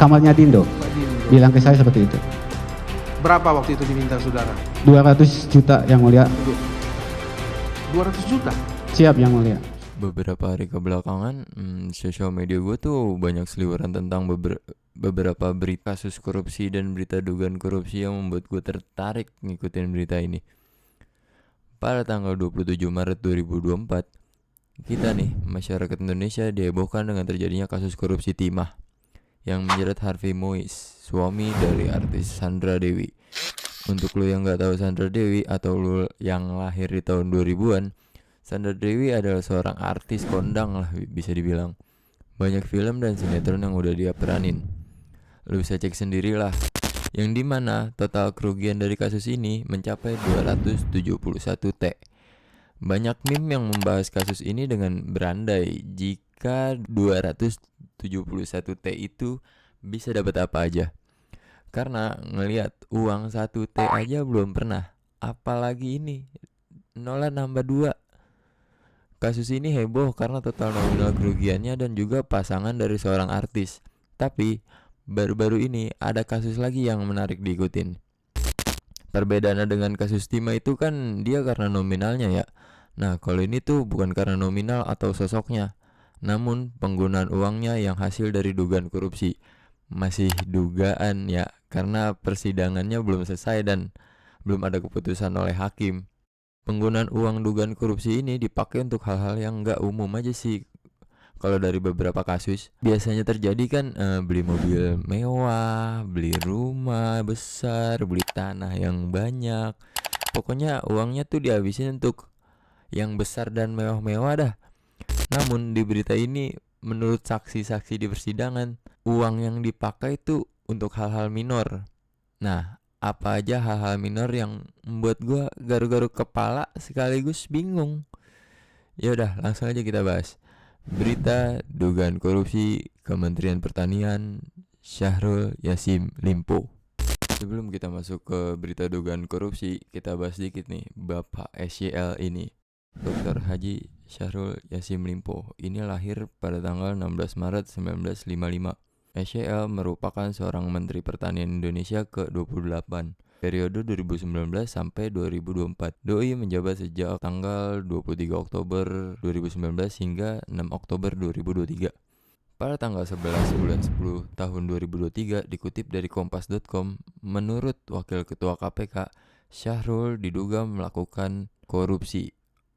kamarnya Dindo. Pak Dindo. Bilang ke saya seperti itu. Berapa waktu itu diminta saudara? 200 juta yang mulia. 200 juta? Siap yang mulia. Beberapa hari kebelakangan, sosial media gue tuh banyak seliweran tentang beberapa berita kasus korupsi dan berita dugaan korupsi yang membuat gue tertarik ngikutin berita ini. Pada tanggal 27 Maret 2024, kita nih, masyarakat Indonesia dihebohkan dengan terjadinya kasus korupsi timah yang menjerat Harvey Mois, suami dari artis Sandra Dewi. Untuk lo yang gak tahu Sandra Dewi atau lo yang lahir di tahun 2000-an, Sandra Dewi adalah seorang artis kondang lah bisa dibilang. Banyak film dan sinetron yang udah dia peranin. Lu bisa cek sendirilah. Yang dimana total kerugian dari kasus ini mencapai 271 T. Banyak meme yang membahas kasus ini dengan berandai jika 271 T itu bisa dapat apa aja. Karena ngelihat uang 1 T aja belum pernah, apalagi ini nolan nambah 2. Kasus ini heboh karena total nominal kerugiannya dan juga pasangan dari seorang artis. Tapi baru-baru ini ada kasus lagi yang menarik diikutin. Perbedaannya dengan kasus timah itu kan dia karena nominalnya ya. Nah kalau ini tuh bukan karena nominal atau sosoknya, namun penggunaan uangnya yang hasil dari dugaan korupsi. Masih dugaan ya, karena persidangannya belum selesai dan belum ada keputusan oleh hakim. Penggunaan uang dugaan korupsi ini dipakai untuk hal-hal yang nggak umum aja sih. Kalau dari beberapa kasus biasanya terjadi kan beli mobil mewah, beli rumah besar, beli tanah yang banyak. Pokoknya uangnya tuh dihabisin untuk yang besar dan mewah-mewah dah. Namun di berita ini menurut saksi-saksi di persidangan, uang yang dipakai itu untuk hal-hal minor. Nah, apa aja hal-hal minor yang membuat gue garu-garu kepala sekaligus bingung. Ya udah, langsung aja kita bahas. Berita dugaan korupsi Kementerian Pertanian Syahrul Yassin Limpo. Sebelum kita masuk ke berita dugaan korupsi, kita bahas dikit nih Bapak SYL ini. Dr. Haji Syahrul Yassin Limpo ini lahir pada tanggal 16 Maret 1955. SYL merupakan seorang Menteri Pertanian Indonesia ke-28 periode 2019 sampai 2024. Doi menjabat sejak tanggal 23 Oktober 2019 hingga 6 Oktober 2023. Pada tanggal 11 bulan 10 tahun 2023 dikutip dari kompas.com, menurut Wakil Ketua KPK, Syahrul diduga melakukan korupsi.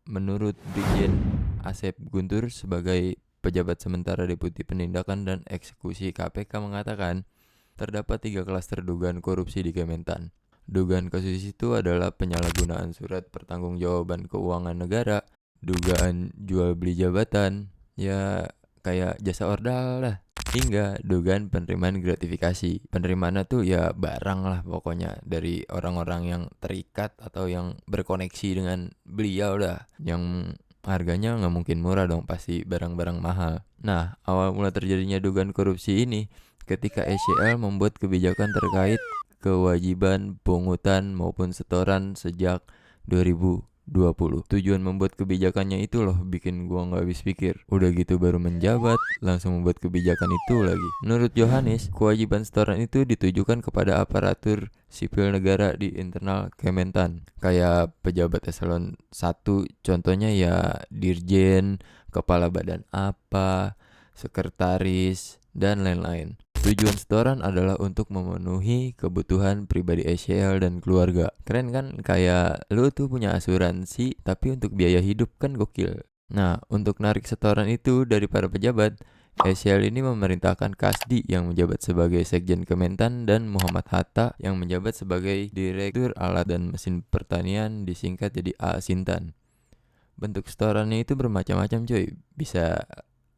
Menurut Brigjen Asep Guntur sebagai Pejabat Sementara Deputi Penindakan dan Eksekusi KPK mengatakan terdapat 3 klaster dugaan korupsi di Kementan. Dugaan kasus itu adalah penyalahgunaan surat pertanggungjawaban keuangan negara, dugaan jual beli jabatan, ya kayak jasa ordal lah, hingga dugaan penerimaan gratifikasi. Penerimaannya tuh ya barang lah pokoknya dari orang-orang yang terikat atau yang berkoneksi dengan beliau lah, yang harganya nggak mungkin murah dong, pasti barang-barang mahal. Nah, awal mula terjadinya dugaan korupsi ini ketika SYL membuat kebijakan terkait kewajiban pungutan maupun setoran sejak 2020. Tujuan membuat kebijakannya itu loh bikin gua nggak habis pikir. Udah gitu baru menjabat langsung membuat kebijakan itu lagi. Menurut Yohanes, kewajiban setoran itu ditujukan kepada aparatur sipil negara di internal Kementan, kayak pejabat eselon 1, contohnya ya dirjen, kepala badan apa, sekretaris, dan lain-lain. Tujuan setoran adalah untuk memenuhi kebutuhan pribadi SYL dan keluarga. Keren kan? Kayak lu tuh punya asuransi tapi untuk biaya hidup, kan gokil. Nah, untuk narik setoran itu dari para pejabat, SYL ini memerintahkan Kasdi yang menjabat sebagai Sekjen Kementan dan Muhammad Hatta yang menjabat sebagai Direktur Alat dan Mesin Pertanian, disingkat jadi Asintan. Bentuk setorannya itu bermacam-macam cuy. Bisa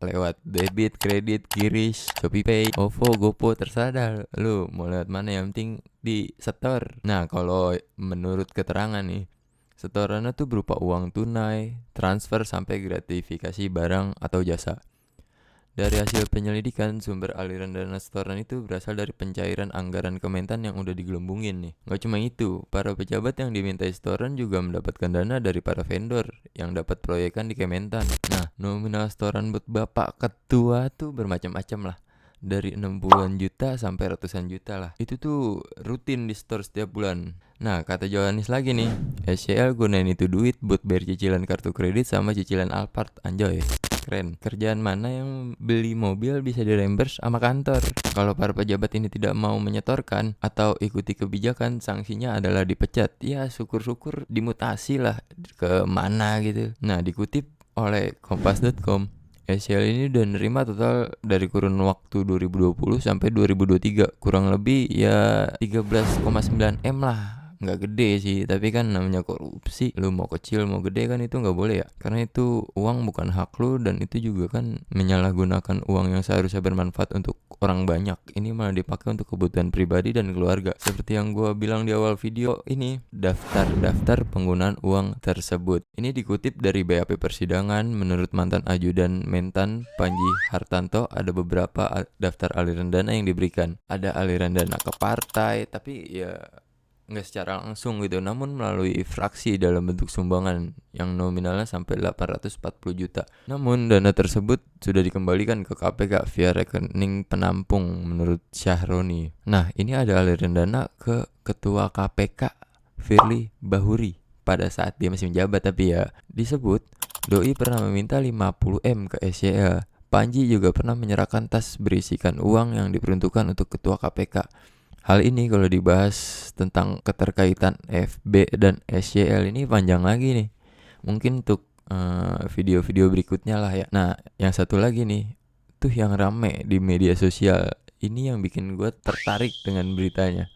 lewat debit, kredit, QRIS, ShopeePay, OVO, GoPo, terserah lu mau lewat mana, yang penting di setor. Nah, kalau menurut keterangan nih, setorannya tuh berupa uang tunai, transfer sampai gratifikasi barang atau jasa. Dari hasil penyelidikan, sumber aliran dana setoran itu berasal dari pencairan anggaran Kementan yang udah digelembungin nih. Gak cuma itu, para pejabat yang dimintai setoran juga mendapatkan dana dari para vendor yang dapat proyekan di Kementan. Nah, nominal setoran buat Bapak Ketua tuh bermacam-macam lah. dari 60-an juta sampai ratusan juta lah. Itu tuh rutin di store setiap bulan. Nah, kata Johannes lagi nih, SCL gunain itu duit buat bayar cicilan kartu kredit sama cicilan Alphard. Anjoy, keren. Kerjaan mana yang beli mobil bisa di-reimburse sama kantor? Kalau para pejabat ini tidak mau menyetorkan atau ikuti kebijakan, sanksinya adalah dipecat. Ya, syukur-syukur dimutasi lah ke mana gitu. Nah, dikutip oleh kompas.com, SCL ini udah nerima total dari kurun waktu 2020 sampai 2023 kurang lebih ya 13,9 M lah. Nggak gede sih, tapi kan namanya korupsi, lu mau kecil mau gede kan itu nggak boleh ya, karena itu uang bukan hak lu, dan itu juga kan menyalahgunakan uang yang seharusnya bermanfaat untuk orang banyak. Ini malah dipakai untuk kebutuhan pribadi dan keluarga. Seperti yang gua bilang di awal video ini, daftar penggunaan uang tersebut. Ini dikutip dari BAP persidangan. Menurut mantan ajudan Mentan Panji Hartanto, ada beberapa daftar aliran dana yang diberikan. Ada aliran dana ke partai, tapi ya nggak secara langsung gitu, namun melalui fraksi dalam bentuk sumbangan yang nominalnya sampai 840 juta. Namun dana tersebut sudah dikembalikan ke KPK via rekening penampung menurut Syahroni. Nah, ini ada aliran dana ke Ketua KPK Firly Bahuri pada saat dia masih menjabat, tapi ya disebut Doi pernah meminta 50 M ke SCL. Panji juga pernah menyerahkan tas berisikan uang yang diperuntukkan untuk Ketua KPK. Hal ini kalau dibahas tentang keterkaitan FB dan SCL ini panjang lagi nih. Mungkin untuk video-video berikutnya lah ya. Nah, yang satu lagi nih, tuh yang rame di media sosial. Ini yang bikin gue tertarik dengan beritanya.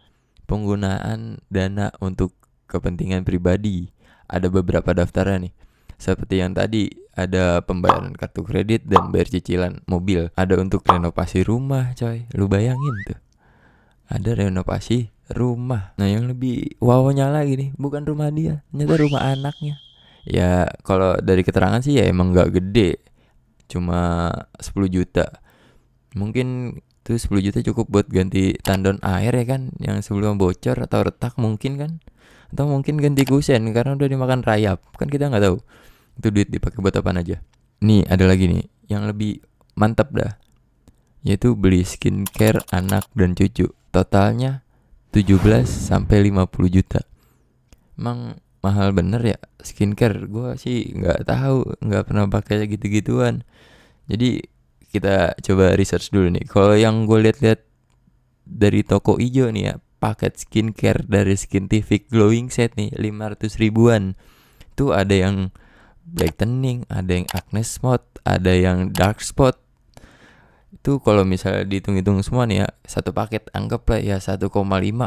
Penggunaan dana untuk kepentingan pribadi. Ada beberapa daftarnya nih. Seperti yang tadi, ada pembayaran kartu kredit dan bayar cicilan mobil. Ada untuk renovasi rumah, coy. Lu bayangin tuh. Ada renovasi rumah. Nah, yang lebih wownya lagi nih, bukan rumah dia, ternyata rumah anaknya. Ya kalau dari keterangan sih ya emang gak gede, cuma 10 juta. Mungkin tuh 10 juta cukup buat ganti tandon air ya kan, yang sebelum bocor atau retak mungkin kan. Atau mungkin ganti kusen karena udah dimakan rayap, kan kita gak tahu itu duit dipakai buat apaan aja. Nih ada lagi nih yang lebih mantap dah, yaitu beli skincare anak dan cucu. Totalnya 17 sampai 50 juta. Emang mahal bener ya skincare? Gua sih nggak tahu, nggak pernah pakai gitu-gituan. Jadi kita coba research dulu nih. Kalau yang gue lihat-lihat dari toko ijo nih ya, paket skincare dari Skintific Glowing Set nih 500 ribuan. Tuh ada yang brightening, ada yang acne spot, ada yang dark spot. Itu kalau misalnya dihitung-hitung semua nih ya, satu paket anggaplah ya 1,5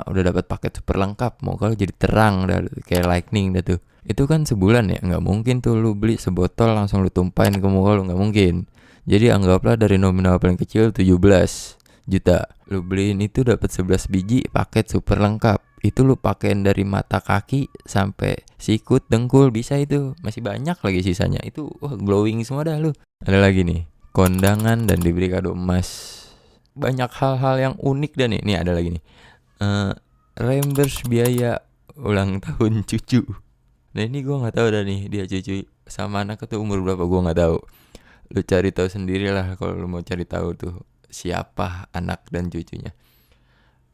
udah dapat paket super lengkap. Mau kalau jadi terang dah kayak lightning dah tuh. Itu kan sebulan ya, nggak mungkin tuh lu beli sebotol langsung lu tumpahin ke muka lu, nggak mungkin. Jadi anggaplah dari nominal paling kecil 17 juta. Lu beliin itu dapat 11 biji paket super lengkap. Itu lu pakein dari mata kaki sampai sikut, dengkul bisa itu. Masih banyak lagi sisanya. Itu wah glowing semua dah lu. Ada lagi nih, kondangan dan diberi kado emas. Banyak hal-hal yang unik dan nih ada lagi nih, reimburse biaya ulang tahun cucu. Nah ini gue nggak tahu dah nih, dia cucu sama anak itu umur berapa gue nggak tahu. Lu cari tahu sendiri lah kalau lu mau cari tahu tuh siapa anak dan cucunya.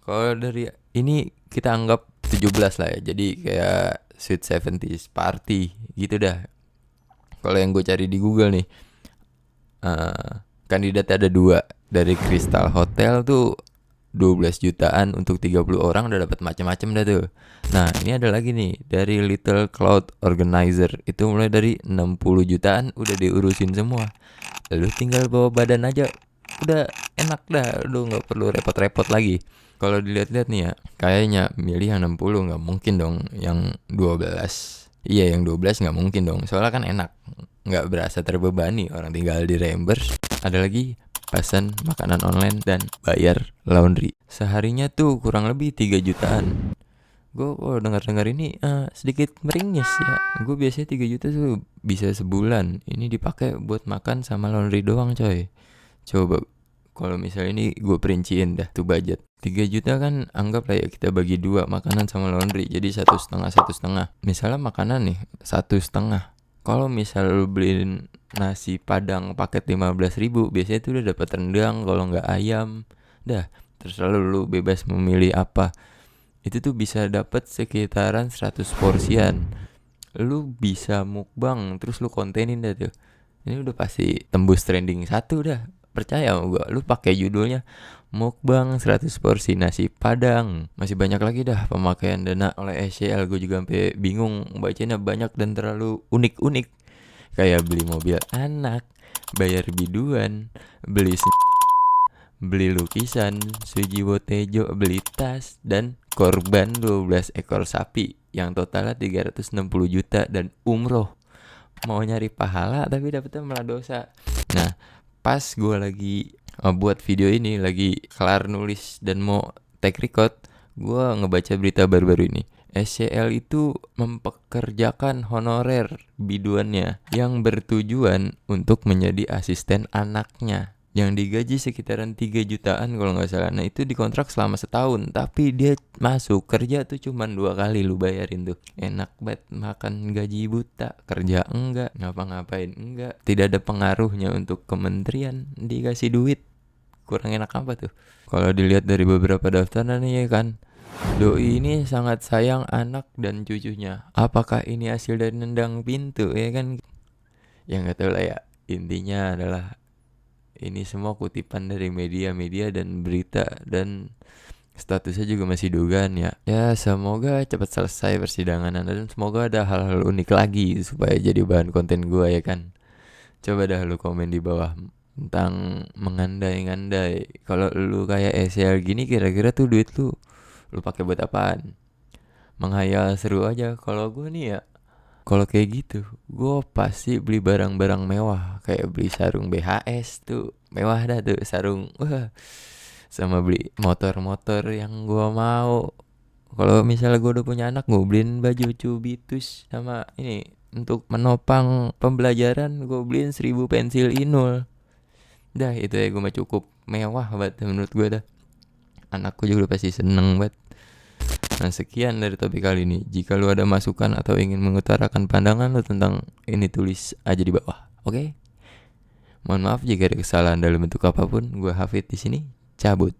Kalau dari ini kita anggap 17 lah ya, jadi kayak sweet 70s party gitu dah. Kalau yang gue cari di Google nih, kandidatnya ada 2. Dari Crystal Hotel tuh 12 jutaan untuk 30 orang udah dapat macam-macam dah tuh. Nah ini ada lagi nih dari Little Cloud Organizer, itu mulai dari 60 jutaan udah diurusin semua. Lalu tinggal bawa badan aja udah enak dah, udah nggak perlu repot-repot lagi. Kalau dilihat-lihat nih ya, kayaknya milih yang 60 nggak mungkin dong yang 12. Iya yang 12 nggak mungkin dong, soalnya kan enak, nggak berasa terbebani, orang tinggal di reimburse. Ada lagi pesan makanan online dan bayar laundry. Seharinya tuh kurang lebih 3 jutaan. Gue kalau dengar-dengar ini sedikit meringis ya. Gue biasanya 3 juta tuh bisa sebulan. Ini dipakai buat makan sama laundry doang coy. Coba kalau misalnya ini gue perinciin dah tuh budget 3 juta kan, anggap lah ya kita bagi 2 makanan sama laundry, jadi 1,5. Misalnya makanan nih 1,5. Kalau misal lu beliin nasi padang paket 15.000, biasanya tuh udah dapat rendang, kalau nggak ayam. Dah, terserah lu bebas memilih apa. Itu tuh bisa dapat sekitaran 100 porsian. Lu bisa mukbang, terus lu kontenin dah tuh. Ini udah pasti tembus trending 1 dah. Percaya sama gua, lu pakai judulnya mukbang 100 porsi nasi padang. Masih banyak lagi dah pemakaian dana oleh SCL. Gue juga sampai bingung bacanya, banyak dan terlalu unik-unik. Kayak beli mobil anak, bayar biduan, beli lukisan, Sujiwo Tejo, beli tas, dan korban 12 ekor sapi yang totalnya 360 juta dan umroh. Mau nyari pahala tapi dapetnya malah dosa. Nah, pas gue lagi buat video ini, lagi kelar nulis dan mau take record, gue ngebaca berita baru-baru ini. SCL itu mempekerjakan honorer biduannya yang bertujuan untuk menjadi asisten anaknya, yang digaji sekitaran 3 jutaan kalau nggak salah. Nah itu dikontrak selama setahun, tapi dia masuk kerja tuh cuman 2 kali lu bayarin tuh. Enak banget, makan gaji buta, kerja enggak, ngapa-ngapain enggak, tidak ada pengaruhnya untuk kementerian, dikasih duit. Kurang enak apa tuh? Kalau dilihat dari beberapa daftaran nih ya kan, doi ini sangat sayang anak dan cucunya. Apakah ini hasil dari nendang pintu ya kan? Ya nggak tahu lah ya. Intinya adalah ini semua kutipan dari media-media dan berita, dan statusnya juga masih dugaan ya. Ya semoga cepat selesai persidangan, dan semoga ada hal-hal unik lagi supaya jadi bahan konten gua ya kan. Coba dah lu komen di bawah tentang mengandai-ngandai. Kalau lu kayak SL gini, kira-kira tuh duit lu pakai buat apaan? Menghayal seru aja. Kalau gue nih ya, kalau kayak gitu, gue pasti beli barang-barang mewah. Kayak beli sarung BHS tuh, mewah dah tuh sarung. Wah, sama beli motor-motor yang gue mau. Kalau misalnya gue udah punya anak, gue beliin baju Cubitus, sama ini untuk menopang pembelajaran gue beliin 1000 pensil Inul. Dah itu ya, gue mah cukup mewah banget menurut gue dah. Anakku juga udah pasti seneng banget. Nah sekian dari topik kali ini. Jika lu ada masukan atau ingin mengutarakan pandangan lu tentang ini, tulis aja di bawah. Oke? Mohon maaf jika ada kesalahan dalam bentuk apapun. Gue Hafid di sini cabut.